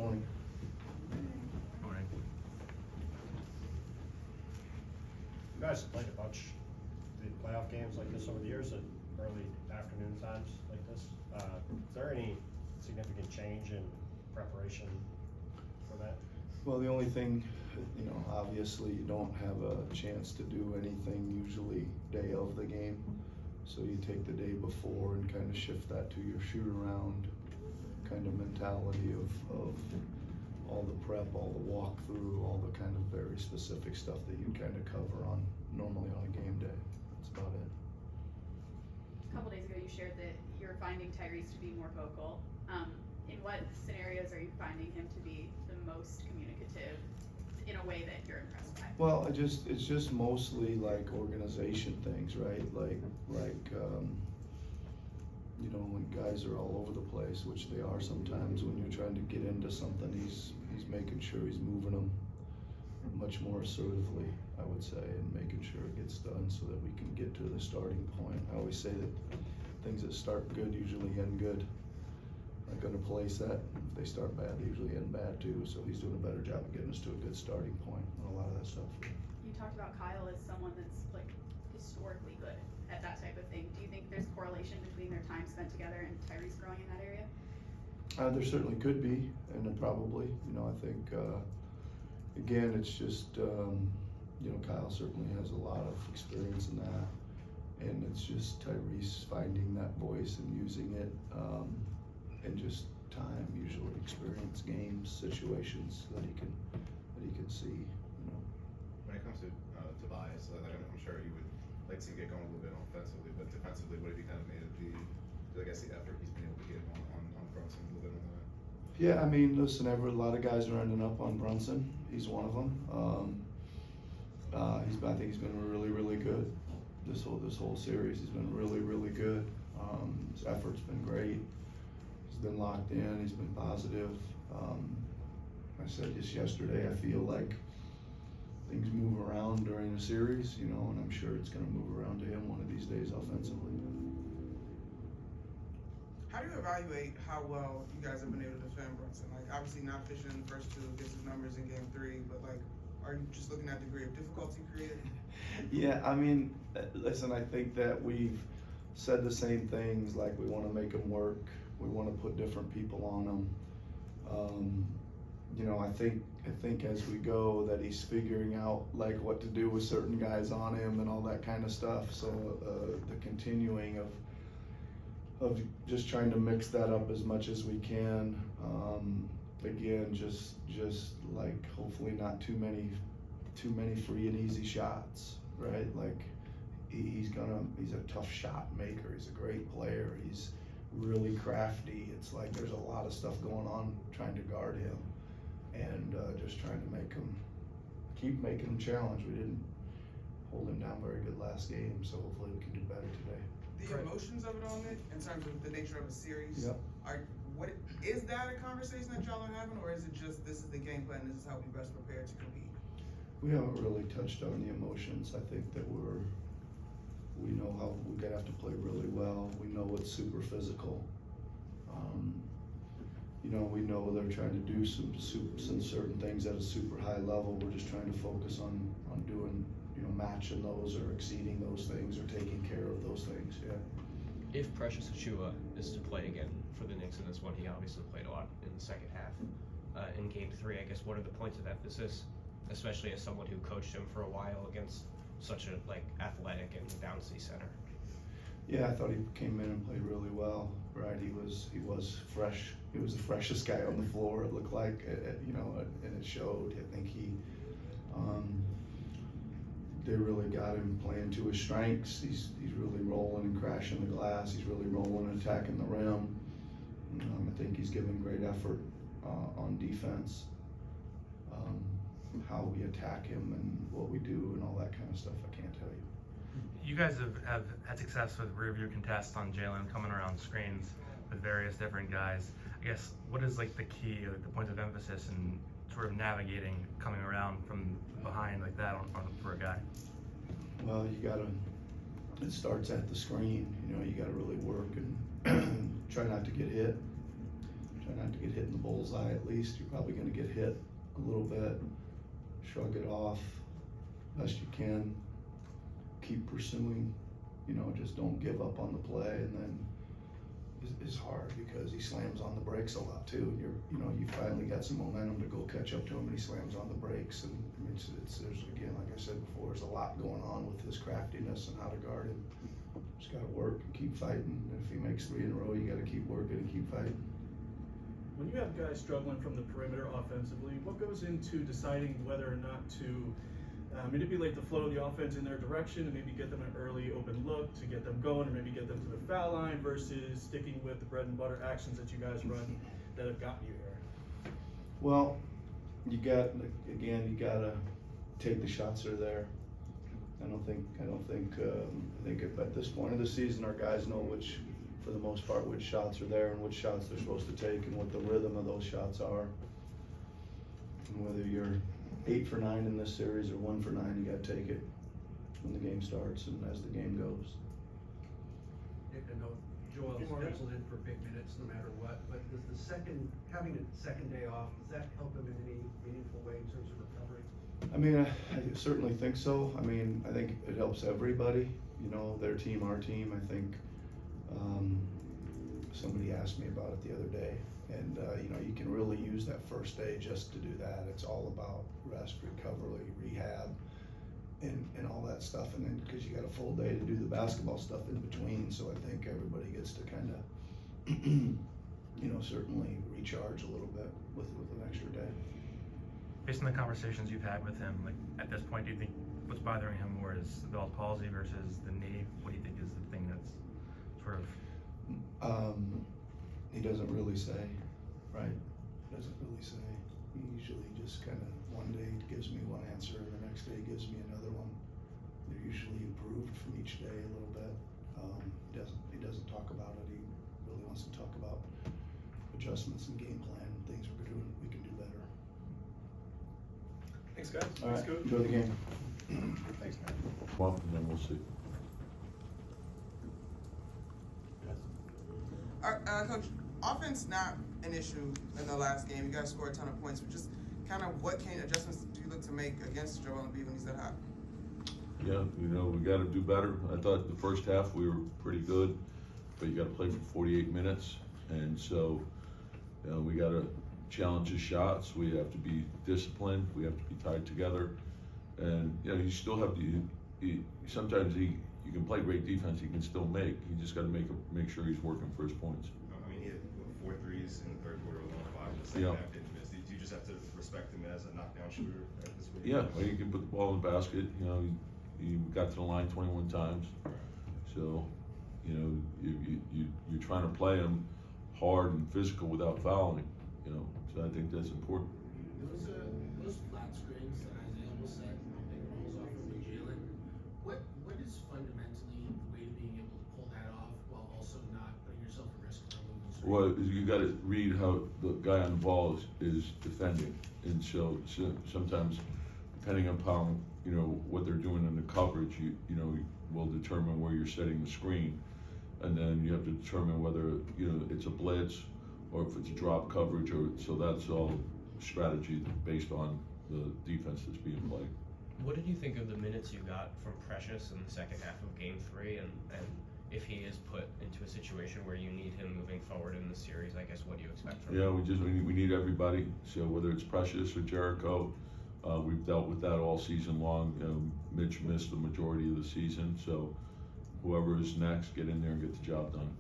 morning. Morning. You guys have played a bunch of the playoff games like this over the years at early afternoon times like this. Is there any significant change in preparation for that? Well, the only thing, you know, obviously you don't have a chance to do anything usually day of the game. So you take the day before and kind of shift that to your shoot around kind of mentality of all the prep, all the walkthrough, all the kind of very specific stuff that you kind of cover on normally on a game day. That's about it. A couple days ago, you shared that you're finding Tyrese to be more vocal. In what scenarios are you finding him to be the most communicative in a way that you're impressed by? Well, it's just mostly like organization things, right? Like you know, when guys are all over the place, which they are sometimes, when you're trying to get into something, he's making sure he's moving them much more assertively, I would say, and making sure it gets done so that we can get to the starting point. I always say that things that start good usually end good. I'm gonna place that. If they start bad, they usually end bad too. So he's doing a better job of getting us to a good starting point on a lot of that stuff. You talked about Kyle as someone that's like historically good at that type of thing. Do you think there's correlation between their time spent together and Tyrese growing in that area? There certainly could be, and then probably. You know, I think again, it's just you know, Kyle certainly has a lot of experience in that, and it's just Tyrese finding that voice and using it, and just time, usually experience, games, situations that he can see. You know, when it comes to Tobias, like, I'm sure you would like to see him get going a little bit offensively, but defensively, what have you kind of made of I guess the effort he's been able to get on Brunson a little bit on that? Yeah, I mean, listen, a lot of guys are ending up on Brunson. He's one of them. I think he's been really, really good. This whole series, he's been really, really good. His effort's been great. He's been locked in. He's been positive. I said just yesterday, I feel like things move around during the series, you know, and I'm sure it's going to move around to him one of these days offensively. How do you evaluate how well you guys have been able to defend Brunson? Like, obviously not fishing in the first two against his numbers in game 3, but like, are you just looking at the degree of difficulty created? Yeah, I mean, listen, I think that we've said the same things, like we want to make him work. We want to put different people on him. You know, I think as we go that he's figuring out like what to do with certain guys on him and all that kind of stuff. So the continuing of just trying to mix that up as much as we can. Again, just like hopefully not too many free and easy shots, right? Like he's a tough shot maker. He's a great player. He's really crafty. It's like there's a lot of stuff going on trying to guard him, and just trying to keep making him challenge. We didn't hold him down very good last game, so hopefully we can do better today. The emotions of it on it, in terms of the nature of a series, Yep. What is that a conversation that y'all are having, or is it just this is the game plan, this is how we best prepare to compete? We haven't really touched on the emotions. I think that we know how we're gonna have to play really well. We know it's super physical. You know, we know they're trying to do some certain things at a super high level. We're just trying to focus on doing, you know, matching those or exceeding those things or taking care of those things. Yeah. If Precious Achiuwa is to play again for the Knicks in this one, he obviously played a lot in the second half. In Game 3, I guess, what are the points of emphasis, especially as someone who coached him for a while against such a athletic and downsea center? Yeah, I thought he came in and played really well. Right, he was fresh. He was the freshest guy on the floor. It looked like, you know, and it showed. I think they really got him playing to his strengths. He's really rolling and crashing the glass. He's really rolling and attacking the rim. I think he's giving great effort on defense. How we attack him and what we do and all that kind of stuff, I can't tell you. You guys have had success with rear view contests on Jalen coming around screens with various different guys. I guess what is like the key, like the points of emphasis in sort of navigating coming around from behind like that for a guy? Well, it starts at the screen. You know, you gotta really work and try not to get hit. try not to get hit in the bullseye at least. You're probably gonna get hit a little bit. Shrug it off best you can. Keep pursuing, you know, just don't give up on the play. And then it's hard because he slams on the brakes a lot too. You finally got some momentum to go catch up to him, and he slams on the brakes. And I mean, there's again, like I said before, there's a lot going on with his craftiness and how to guard him. Just got to work and keep fighting. If he makes 3 in a row, you got to keep working and keep fighting. When you have guys struggling from the perimeter offensively, what goes into deciding whether or not to manipulate the flow of the offense in their direction and maybe get them an early open look to get them going, or maybe get them to the foul line, versus sticking with the bread and butter actions that you guys run that have gotten you here? Well, you gotta take the shots that are there. I think at this point of the season, our guys know for the most part, which shots are there and which shots they're supposed to take and what the rhythm of those shots are. And whether you're 8 for 9 in this series or 1 for 9, you gotta take it when the game starts and as the game goes. Nick, I know Joel's penciled in for big minutes no matter what, but does having a second day off, does that help him in any meaningful way in terms of recovery? I mean, I certainly think so. I mean, I think it helps everybody, you know, their team, our team. I think somebody asked me about it the other day, and you know, you can really use that first day just to do that. It's all about rest, recovery, rehab, and all that stuff. And then because you got a full day to do the basketball stuff in between, so I think everybody gets to kind of, you know, certainly recharge a little bit with an extra day. Based on the conversations you've had with him, like at this point, do you think what's bothering him more is the Bell's palsy versus the knee? What do you think is the thing that's sort of? He doesn't really say, right? Doesn't really say. He usually just kind of one day gives me one answer, and the next day gives me another one. They're usually improved from each day a little bit. He doesn't talk about it. He really wants to talk about adjustments and game plan, things we can do better. Thanks, guys. All Thanks, right, Coach. enjoy the game. Thanks, man. Well, and then we'll see. Coach, offense not an issue in the last game. You guys scored a ton of points, but just kind of what adjustments do you look to make against Joel Embiid when he's that hot? Yeah, you know, we got to do better. I thought the first half we were pretty good, but you got to play for 48 minutes, and so we got to challenge his shots. We have to be disciplined. We have to be tied together, and you know, you still have to. Sometimes you can play great defense. He can still make. You just got to make sure he's working for his points. I mean, he had 4 threes in the third quarter, 1 5 in the second half, didn't miss. Do you just have to respect him as a knockdown shooter at this point? Yeah, well, you can put the ball in the basket. You know, he got to the line 21 times. So, you know, you're trying to play him hard and physical without fouling. You know, so I think that's important. Those flat screens that Isaiah almost said, big rolls off of Jalen. What is fundamentally the way to being able to pull that off while also not putting yourself at risk for moving screen? Well, you got to read how the guy on the ball is defending, and so sometimes, depending upon what they're doing in the coverage, you will determine where you're setting the screen, and then you have to determine whether it's a blitz or if it's drop coverage, or so that's all strategy based on the defense that's being played. What did you think of the minutes you got from Precious in the second half of Game 3, and if he is put into a situation where you need him moving forward in the series, I guess what do you expect from him? We need everybody. So whether it's Precious or Jericho, we've dealt with that all season long. Mitch missed the majority of the season, so whoever is next, get in there and get the job done.